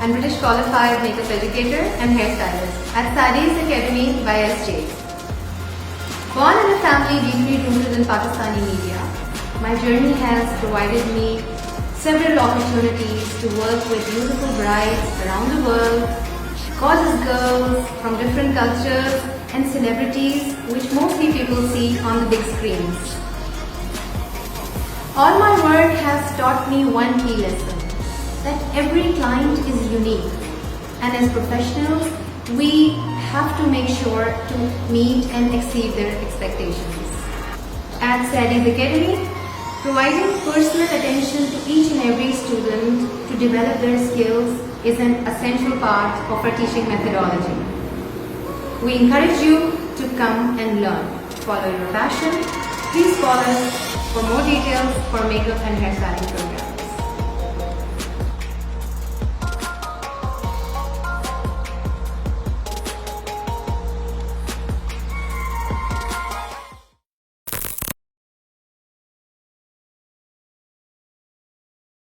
and British qualified makeup educator and hairstylist at Sady's Academy by SJ. Born in a family deeply rooted in Pakistani media, my journey has provided me several opportunities to work with beautiful brides around the world, gorgeous girls from different cultures and celebrities which mostly people see on the big screens. All my work has taught me one key lesson, that every client is unique, and as professionals we have to make sure to meet and exceed their expectations. At Sady's Academy, providing personal attention to each and every student to develop their skills is an essential part of our teaching methodology. We encourage you to come and learn. Follow your passion. Please call us for more details for makeup and hairstyling programs.